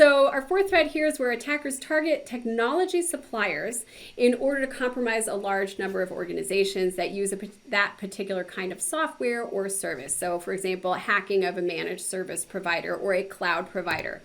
So our fourth threat here is where attackers target technology suppliers in order to compromise a large number of organizations that use that particular kind of software or service. So for example, hacking of a managed service provider or a cloud provider.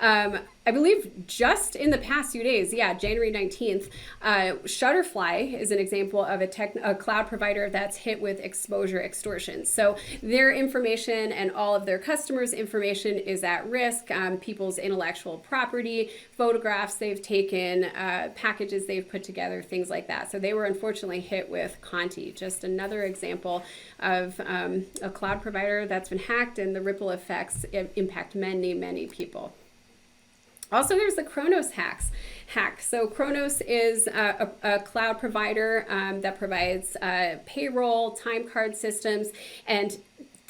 I believe just in the past few days, January 19th, Shutterfly is an example of a cloud provider that's hit with exposure extortion. So their information and all of their customers' information is at risk. People's intellectual property, photographs they've taken, packages they've put together, things like that. So they were unfortunately hit with Conti. Just another example of a cloud provider that's been hacked, and the ripple effects impact many, many people. Also, there's the Kronos hack. So Kronos is a cloud provider that provides payroll, time card systems, and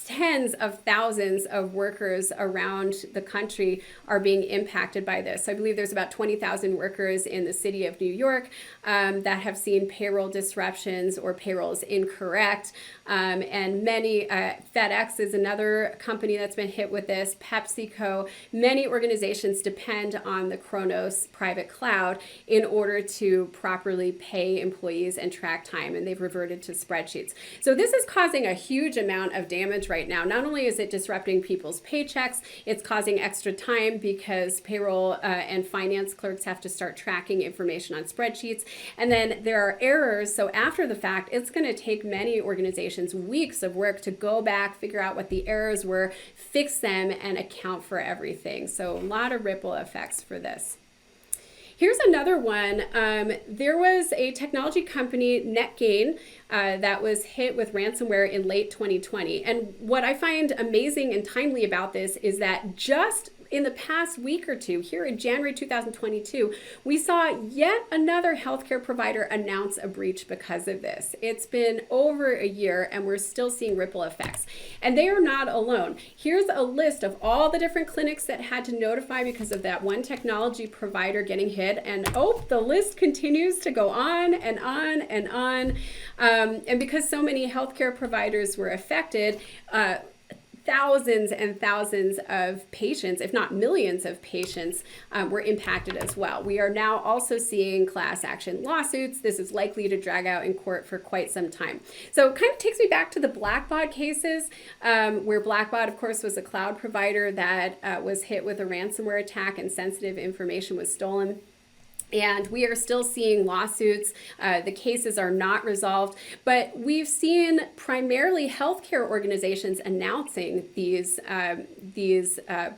tens of thousands of workers around the country are being impacted by this. I believe there's about 20,000 workers in the city of New York that have seen payroll disruptions or payrolls incorrect. And many, FedEx is another company that's been hit with this, PepsiCo. Many organizations depend on the Kronos private cloud in order to properly pay employees and track time, and they've reverted to spreadsheets. So this is causing a huge amount of damage right now. Not only is it disrupting people's paychecks, it's causing extra time because payroll and finance clerks have to start tracking information on spreadsheets. And then there are errors. So after the fact, it's going to take many organizations weeks of work to go back, figure out what the errors were, fix them, and account for everything. So a lot of ripple effects for this. Here's another one. There was a technology company, Netgain, that was hit with ransomware in late 2020. And what I find amazing and timely about this is that just in the past week or two, here in January 2022, we saw yet another healthcare provider announce a breach because of this. It's been over a year and we're still seeing ripple effects. And they are not alone. Here's a list of all the different clinics that had to notify because of that one technology provider getting hit. And the list continues to go on and on and on. And because so many healthcare providers were affected, thousands and thousands of patients, if not millions of patients, were impacted as well. We are now also seeing class action lawsuits. This is likely to drag out in court for quite some time. So it kind of takes me back to the Blackbaud cases, where Blackbaud, of course, was a cloud provider that was hit with a ransomware attack and sensitive information was stolen. And we are still seeing lawsuits. The cases are not resolved, but we've seen primarily healthcare organizations announcing these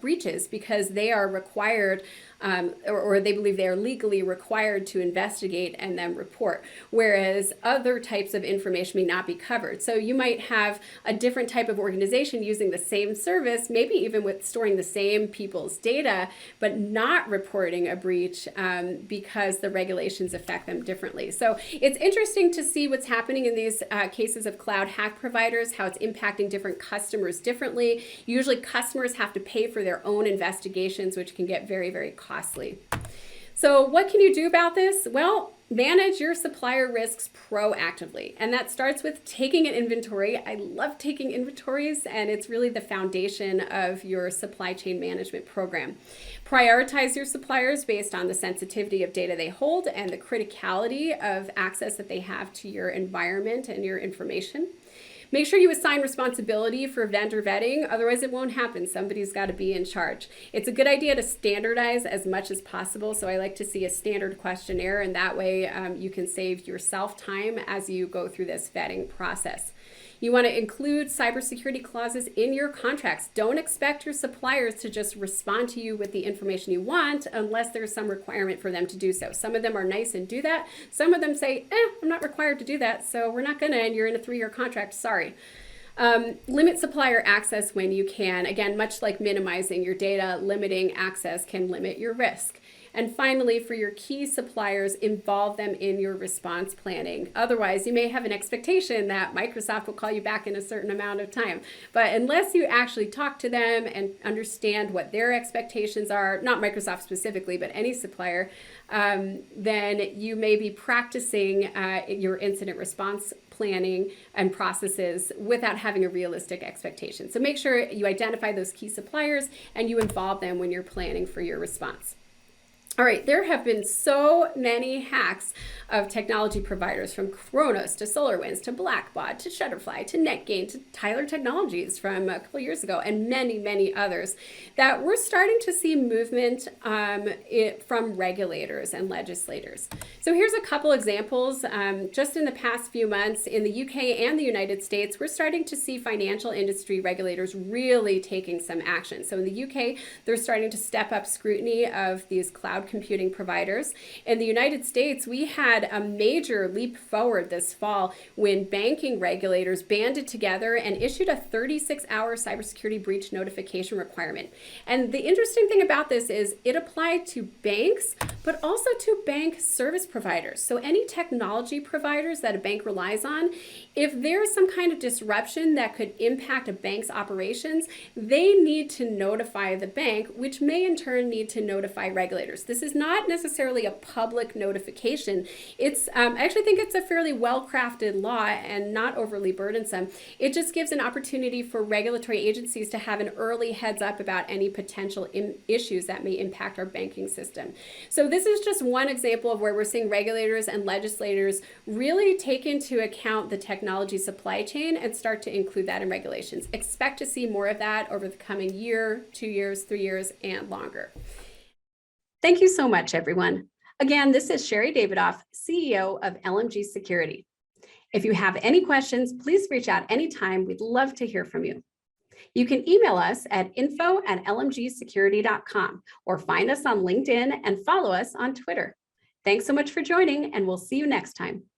breaches because they are required, or they believe they are legally required to investigate and then report, whereas other types of information may not be covered. So you might have a different type of organization using the same service, maybe even with storing the same people's data, but not reporting a breach because the regulations affect them differently. So it's interesting to see what's happening in these cases of cloud hack providers, how it's impacting different customers differently. Usually customers have to pay for their own investigations, which can get very, very costly. So what can you do about this? Well, manage your supplier risks proactively. And that starts with taking an inventory. I love taking inventories, and it's really the foundation of your supply chain management program. Prioritize your suppliers based on the sensitivity of data they hold and the criticality of access that they have to your environment and your information. Make sure you assign responsibility for vendor vetting, otherwise it won't happen. Somebody's got to be in charge. It's a good idea to standardize as much as possible, so I like to see a standard questionnaire, and that way you can save yourself time as you go through this vetting process. You want to include cybersecurity clauses in your contracts. Don't expect your suppliers to just respond to you with the information you want unless there's some requirement for them to do so. Some of them are nice and do that. Some of them say, I'm not required to do that, so we're not gonna, and you're in a 3-year contract, sorry. Limit supplier access when you can. Again, much like minimizing your data, limiting access can limit your risk. And finally, for your key suppliers, involve them in your response planning. Otherwise, you may have an expectation that Microsoft will call you back in a certain amount of time. But unless you actually talk to them and understand what their expectations are, not Microsoft specifically, but any supplier, then you may be practicing your incident response planning and processes without having a realistic expectation. So make sure you identify those key suppliers and you involve them when you're planning for your response. All right, there have been so many hacks of technology providers, from Kronos to SolarWinds to Blackbaud to Shutterfly to Netgain to Tyler Technologies from a couple years ago, and many, many others, that we're starting to see movement from regulators and legislators. So here's a couple examples. Just in the past few months in the UK and the United States, we're starting to see financial industry regulators really taking some action. So in the UK, they're starting to step up scrutiny of these cloud computing providers. In the United States, we had a major leap forward this fall when banking regulators banded together and issued a 36-hour cybersecurity breach notification requirement. And the interesting thing about this is it applied to banks, but also to bank service providers. So any technology providers that a bank relies on, if there's some kind of disruption that could impact a bank's operations, they need to notify the bank, which may in turn need to notify regulators. This is not necessarily a public notification. It's I actually think it's a fairly well-crafted law and not overly burdensome. It just gives an opportunity for regulatory agencies to have an early heads up about any potential issues that may impact our banking system. So this is just one example of where we're seeing regulators and legislators really take into account the technology supply chain and start to include that in regulations. Expect to see more of that over the coming year, 2 years, 3 years, and longer. Thank you so much, everyone. Again, this is Sherri Davidoff, CEO of LMG Security. If you have any questions, please reach out anytime. We'd love to hear from you. You can email us at info@lmgsecurity.com or find us on LinkedIn and follow us on Twitter. Thanks so much for joining, and we'll see you next time.